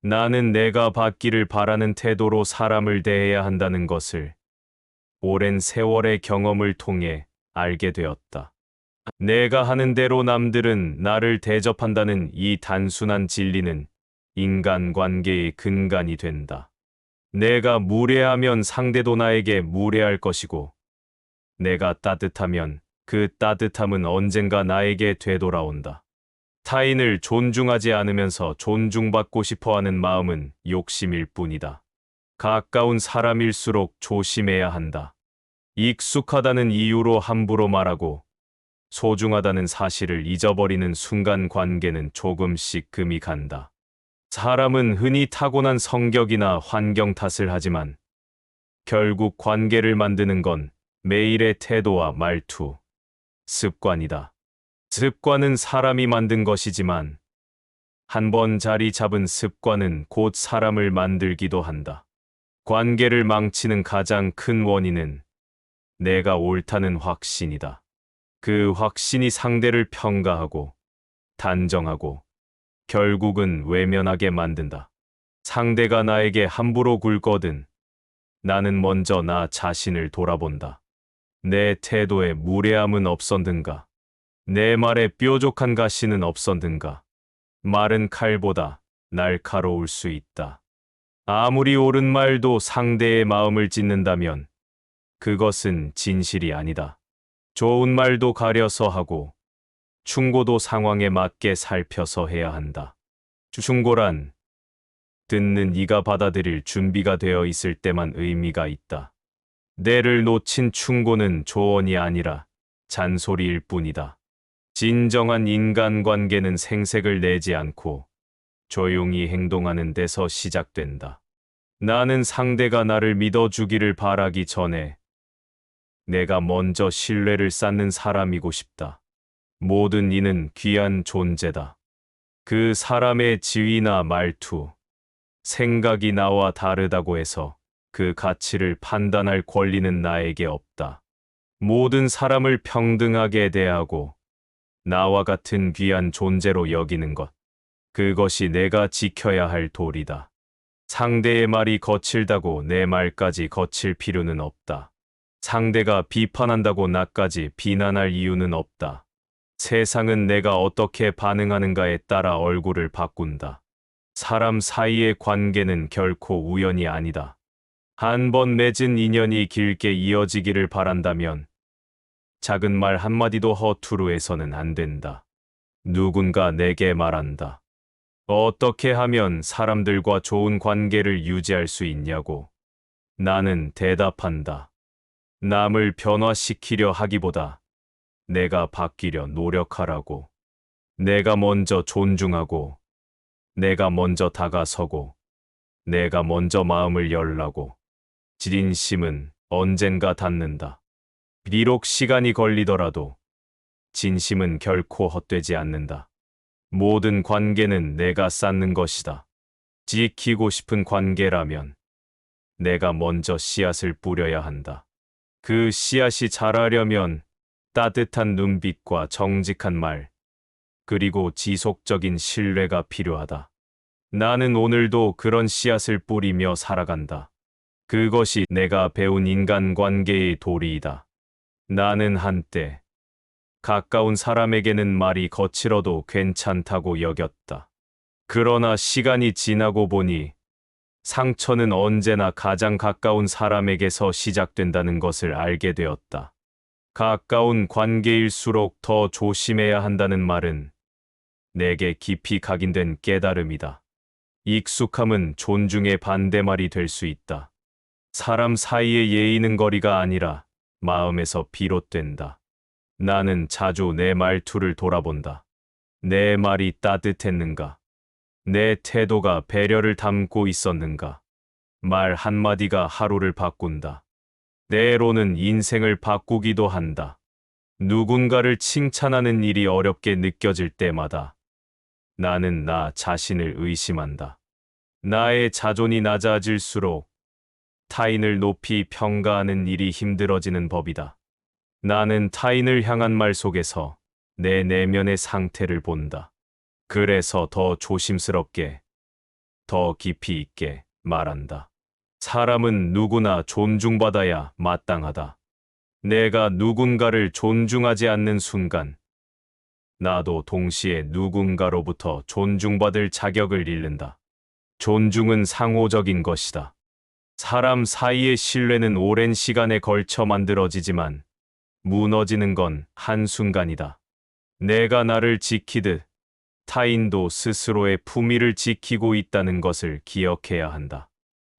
나는 내가 받기를 바라는 태도로 사람을 대해야 한다는 것을 오랜 세월의 경험을 통해 알게 되었다. 내가 하는 대로 남들은 나를 대접한다는 이 단순한 진리는 인간관계의 근간이 된다. 내가 무례하면 상대도 나에게 무례할 것이고, 내가 따뜻하면 그 따뜻함은 언젠가 나에게 되돌아온다. 타인을 존중하지 않으면서 존중받고 싶어 하는 마음은 욕심일 뿐이다. 가까운 사람일수록 조심해야 한다. 익숙하다는 이유로 함부로 말하고 소중하다는 사실을 잊어버리는 순간 관계는 조금씩 금이 간다. 사람은 흔히 타고난 성격이나 환경 탓을 하지만 결국 관계를 만드는 건 매일의 태도와 말투, 습관이다. 습관은 사람이 만든 것이지만 한 번 자리 잡은 습관은 곧 사람을 만들기도 한다. 관계를 망치는 가장 큰 원인은 내가 옳다는 확신이다. 그 확신이 상대를 평가하고 단정하고 결국은 외면하게 만든다. 상대가 나에게 함부로 굴거든 나는 먼저 나 자신을 돌아본다. 내 태도에 무례함은 없었는가? 내 말에 뾰족한 가시는 없었는가? 말은 칼보다 날카로울 수 있다. 아무리 옳은 말도 상대의 마음을 찢는다면 그것은 진실이 아니다. 좋은 말도 가려서 하고 충고도 상황에 맞게 살펴서 해야 한다. 충고란 듣는 이가 받아들일 준비가 되어 있을 때만 의미가 있다. 내를 놓친 충고는 조언이 아니라 잔소리일 뿐이다. 진정한 인간관계는 생색을 내지 않고 조용히 행동하는 데서 시작된다. 나는 상대가 나를 믿어주기를 바라기 전에 내가 먼저 신뢰를 쌓는 사람이고 싶다. 모든 이는 귀한 존재다. 그 사람의 지위나 말투, 생각이 나와 다르다고 해서 그 가치를 판단할 권리는 나에게 없다. 모든 사람을 평등하게 대하고 나와 같은 귀한 존재로 여기는 것, 그것이 내가 지켜야 할 도리다. 상대의 말이 거칠다고 내 말까지 거칠 필요는 없다. 상대가 비판한다고 나까지 비난할 이유는 없다. 세상은 내가 어떻게 반응하는가에 따라 얼굴을 바꾼다. 사람 사이의 관계는 결코 우연이 아니다. 한 번 맺은 인연이 길게 이어지기를 바란다면 작은 말 한마디도 허투루 해서는 안 된다. 누군가 내게 말한다. 어떻게 하면 사람들과 좋은 관계를 유지할 수 있냐고. 나는 대답한다. 남을 변화시키려 하기보다 내가 바뀌려 노력하라고. 내가 먼저 존중하고, 내가 먼저 다가서고, 내가 먼저 마음을 열라고. 진심은 언젠가 닿는다. 비록 시간이 걸리더라도 진심은 결코 헛되지 않는다. 모든 관계는 내가 쌓는 것이다. 지키고 싶은 관계라면 내가 먼저 씨앗을 뿌려야 한다. 그 씨앗이 자라려면 따뜻한 눈빛과 정직한 말, 그리고 지속적인 신뢰가 필요하다. 나는 오늘도 그런 씨앗을 뿌리며 살아간다. 그것이 내가 배운 인간관계의 도리이다. 나는 한때 가까운 사람에게는 말이 거칠어도 괜찮다고 여겼다. 그러나 시간이 지나고 보니 상처는 언제나 가장 가까운 사람에게서 시작된다는 것을 알게 되었다. 가까운 관계일수록 더 조심해야 한다는 말은 내게 깊이 각인된 깨달음이다. 익숙함은 존중의 반대말이 될 수 있다. 사람 사이의 예의는 거리가 아니라 마음에서 비롯된다. 나는 자주 내 말투를 돌아본다. 내 말이 따뜻했는가? 내 태도가 배려를 담고 있었는가? 말 한마디가 하루를 바꾼다. 때로는 인생을 바꾸기도 한다. 누군가를 칭찬하는 일이 어렵게 느껴질 때마다 나는 나 자신을 의심한다. 나의 자존이 낮아질수록 타인을 높이 평가하는 일이 힘들어지는 법이다. 나는 타인을 향한 말 속에서 내 내면의 상태를 본다. 그래서 더 조심스럽게 더 깊이 있게 말한다. 사람은 누구나 존중받아야 마땅하다. 내가 누군가를 존중하지 않는 순간, 나도 동시에 누군가로부터 존중받을 자격을 잃는다. 존중은 상호적인 것이다. 사람 사이의 신뢰는 오랜 시간에 걸쳐 만들어지지만 무너지는 건 한순간이다. 내가 나를 지키듯 타인도 스스로의 품위를 지키고 있다는 것을 기억해야 한다.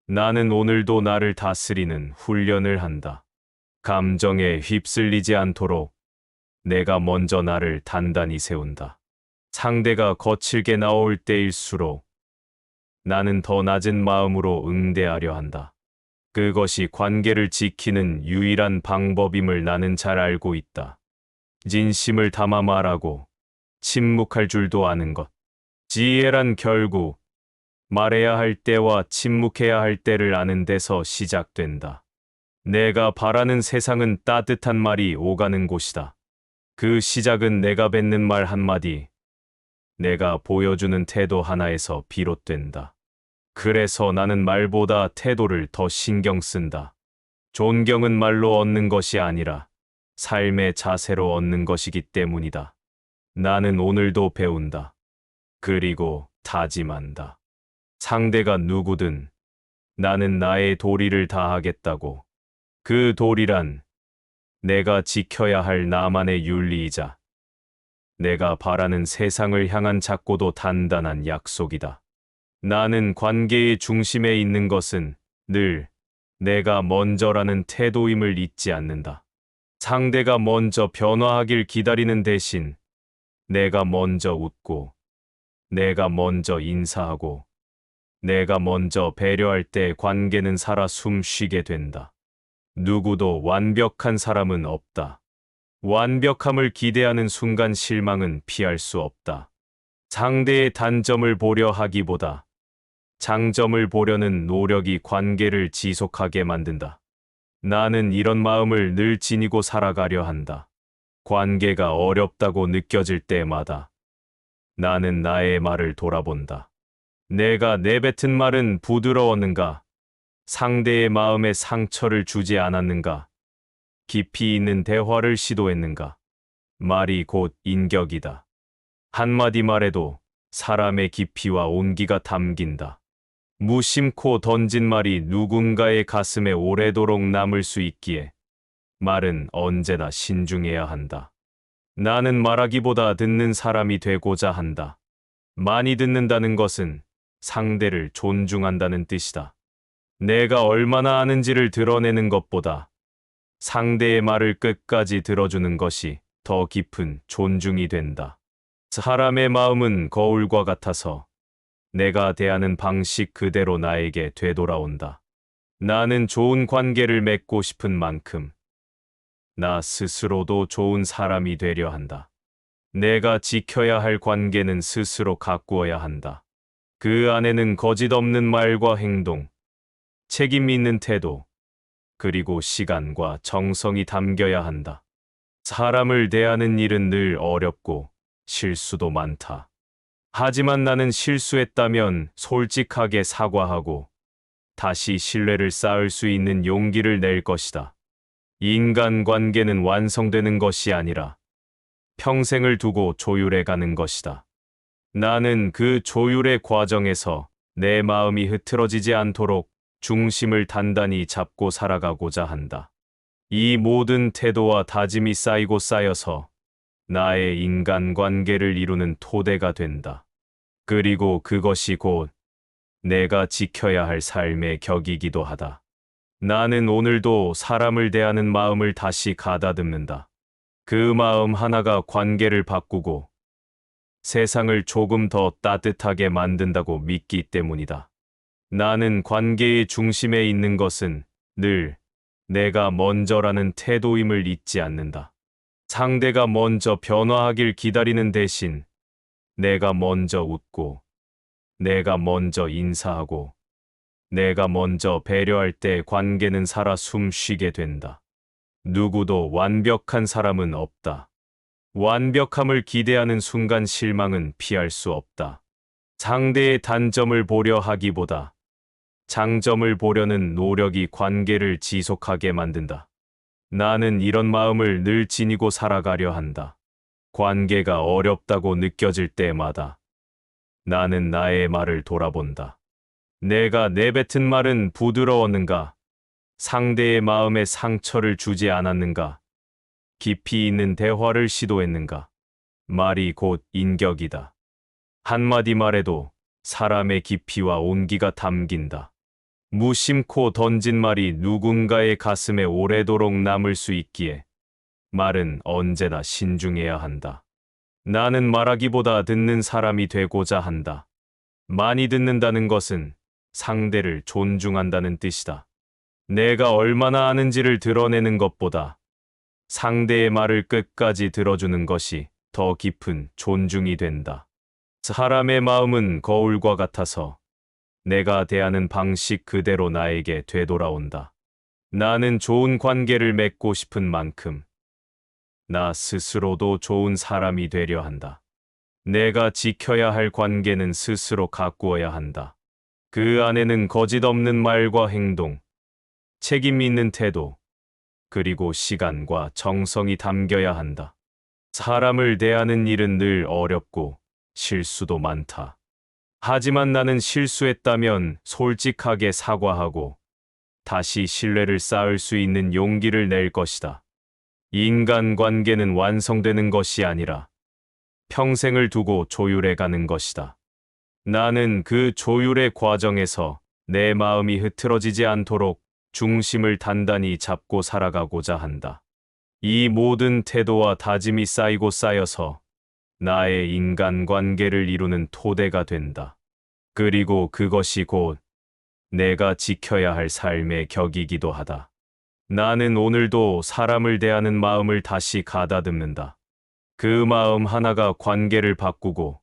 나는 오늘도 나를 다스리는 훈련을 한다. 감정에 휩쓸리지 않도록 내가 먼저 나를 단단히 세운다. 상대가 거칠게 나올 때일수록 나는 더 낮은 마음으로 응대하려 한다. 그것이 관계를 지키는 유일한 방법임을 나는 잘 알고 있다. 진심을 담아 말하고 침묵할 줄도 아는 것. 지혜란 결국 말해야 할 때와 침묵해야 할 때를 아는 데서 시작된다. 내가 바라는 세상은 따뜻한 말이 오가는 곳이다. 그 시작은 내가 뱉는 말 한마디, 내가 보여주는 태도 하나에서 비롯된다. 그래서 나는 말보다 태도를 더 신경 쓴다. 존경은 말로 얻는 것이 아니라 삶의 자세로 얻는 것이기 때문이다. 나는 오늘도 배운다. 그리고 다짐한다. 상대가 누구든 나는 나의 도리를 다하겠다고. 그 도리란 내가 지켜야 할 나만의 윤리이자 내가 바라는 세상을 향한 작고도 단단한 약속이다. 나는 관계의 중심에 있는 것은 늘 내가 먼저라는 태도임을 잊지 않는다. 상대가 먼저 변화하길 기다리는 대신 내가 먼저 웃고, 내가 먼저 인사하고, 내가 먼저 배려할 때 관계는 살아 숨쉬게 된다. 누구도 완벽한 사람은 없다. 완벽함을 기대하는 순간 실망은 피할 수 없다. 상대의 단점을 보려 하기보다 장점을 보려는 노력이 관계를 지속하게 만든다. 나는 이런 마음을 늘 지니고 살아가려 한다. 관계가 어렵다고 느껴질 때마다 나는 나의 말을 돌아본다. 내가 내뱉은 말은 부드러웠는가? 상대의 마음에 상처를 주지 않았는가? 깊이 있는 대화를 시도했는가? 말이 곧 인격이다. 한마디 말에도 사람의 깊이와 온기가 담긴다. 무심코 던진 말이 누군가의 가슴에 오래도록 남을 수 있기에 말은 언제나 신중해야 한다. 나는 말하기보다 듣는 사람이 되고자 한다. 많이 듣는다는 것은 상대를 존중한다는 뜻이다. 내가 얼마나 아는지를 드러내는 것보다 상대의 말을 끝까지 들어주는 것이 더 깊은 존중이 된다. 사람의 마음은 거울과 같아서 내가 대하는 방식 그대로 나에게 되돌아온다. 나는 좋은 관계를 맺고 싶은 만큼 나 스스로도 좋은 사람이 되려 한다. 내가 지켜야 할 관계는 스스로 가꾸어야 한다. 그 안에는 거짓 없는 말과 행동, 책임 있는 태도, 그리고 시간과 정성이 담겨야 한다. 사람을 대하는 일은 늘 어렵고 실수도 많다. 하지만 나는 실수했다면 솔직하게 사과하고 다시 신뢰를 쌓을 수 있는 용기를 낼 것이다. 인간관계는 완성되는 것이 아니라 평생을 두고 조율해 가는 것이다. 나는 그 조율의 과정에서 내 마음이 흐트러지지 않도록 중심을 단단히 잡고 살아가고자 한다. 이 모든 태도와 다짐이 쌓이고 쌓여서 나의 인간관계를 이루는 토대가 된다. 그리고 그것이 곧 내가 지켜야 할 삶의 격이기도 하다. 나는 오늘도 사람을 대하는 마음을 다시 가다듬는다. 그 마음 하나가 관계를 바꾸고 세상을 조금 더 따뜻하게 만든다고 믿기 때문이다. 나는 관계의 중심에 있는 것은 늘 내가 먼저라는 태도임을 잊지 않는다. 상대가 먼저 변화하길 기다리는 대신 내가 먼저 웃고, 내가 먼저 인사하고, 내가 먼저 배려할 때 관계는 살아 숨쉬게 된다. 누구도 완벽한 사람은 없다. 완벽함을 기대하는 순간 실망은 피할 수 없다. 상대의 단점을 보려 하기보다 장점을 보려는 노력이 관계를 지속하게 만든다. 나는 이런 마음을 늘 지니고 살아가려 한다. 관계가 어렵다고 느껴질 때마다 나는 나의 말을 돌아본다. 내가 내뱉은 말은 부드러웠는가? 상대의 마음에 상처를 주지 않았는가? 깊이 있는 대화를 시도했는가? 말이 곧 인격이다. 한마디 말에도 사람의 깊이와 온기가 담긴다. 무심코 던진 말이 누군가의 가슴에 오래도록 남을 수 있기에 말은 언제나 신중해야 한다. 나는 말하기보다 듣는 사람이 되고자 한다. 많이 듣는다는 것은 상대를 존중한다는 뜻이다. 내가 얼마나 아는지를 드러내는 것보다 상대의 말을 끝까지 들어주는 것이 더 깊은 존중이 된다. 사람의 마음은 거울과 같아서 내가 대하는 방식 그대로 나에게 되돌아온다. 나는 좋은 관계를 맺고 싶은 만큼 나 스스로도 좋은 사람이 되려 한다. 내가 지켜야 할 관계는 스스로 가꾸어야 한다. 그 안에는 거짓 없는 말과 행동, 책임 있는 태도, 그리고 시간과 정성이 담겨야 한다. 사람을 대하는 일은 늘 어렵고 실수도 많다. 하지만 나는 실수했다면 솔직하게 사과하고 다시 신뢰를 쌓을 수 있는 용기를 낼 것이다. 인간관계는 완성되는 것이 아니라 평생을 두고 조율해 가는 것이다. 나는 그 조율의 과정에서 내 마음이 흐트러지지 않도록 중심을 단단히 잡고 살아가고자 한다. 이 모든 태도와 다짐이 쌓이고 쌓여서 나의 인간관계를 이루는 토대가 된다. 그리고 그것이 곧 내가 지켜야 할 삶의 격이기도 하다. 나는 오늘도 사람을 대하는 마음을 다시 가다듬는다. 그 마음 하나가 관계를 바꾸고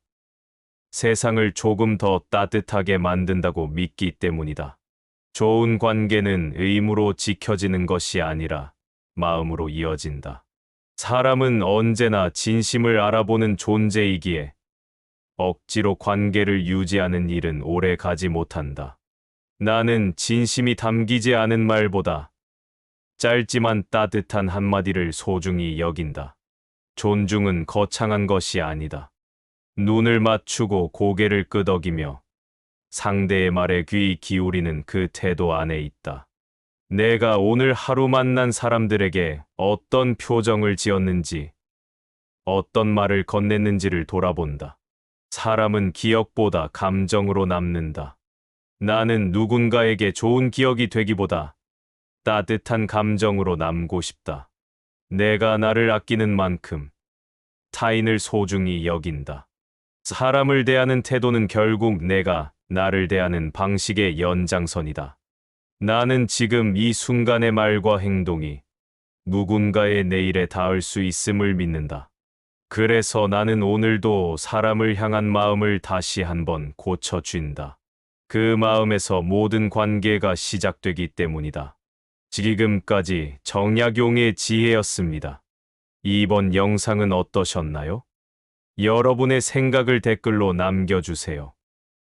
세상을 조금 더 따뜻하게 만든다고 믿기 때문이다. 좋은 관계는 의무로 지켜지는 것이 아니라 마음으로 이어진다. 사람은 언제나 진심을 알아보는 존재이기에 억지로 관계를 유지하는 일은 오래 가지 못한다. 나는 진심이 담기지 않은 말보다 짧지만 따뜻한 한마디를 소중히 여긴다. 존중은 거창한 것이 아니다. 눈을 맞추고 고개를 끄덕이며 상대의 말에 귀 기울이는 그 태도 안에 있다. 내가 오늘 하루 만난 사람들에게 어떤 표정을 지었는지, 어떤 말을 건넸는지를 돌아본다. 사람은 기억보다 감정으로 남는다. 나는 누군가에게 좋은 기억이 되기보다 따뜻한 감정으로 남고 싶다. 내가 나를 아끼는 만큼 타인을 소중히 여긴다. 사람을 대하는 태도는 결국 내가 나를 대하는 방식의 연장선이다. 나는 지금 이 순간의 말과 행동이 누군가의 내일에 닿을 수 있음을 믿는다. 그래서 나는 오늘도 사람을 향한 마음을 다시 한번 고쳐준다. 그 마음에서 모든 관계가 시작되기 때문이다. 지금까지 정약용의 지혜였습니다. 이번 영상은 어떠셨나요? 여러분의 생각을 댓글로 남겨주세요.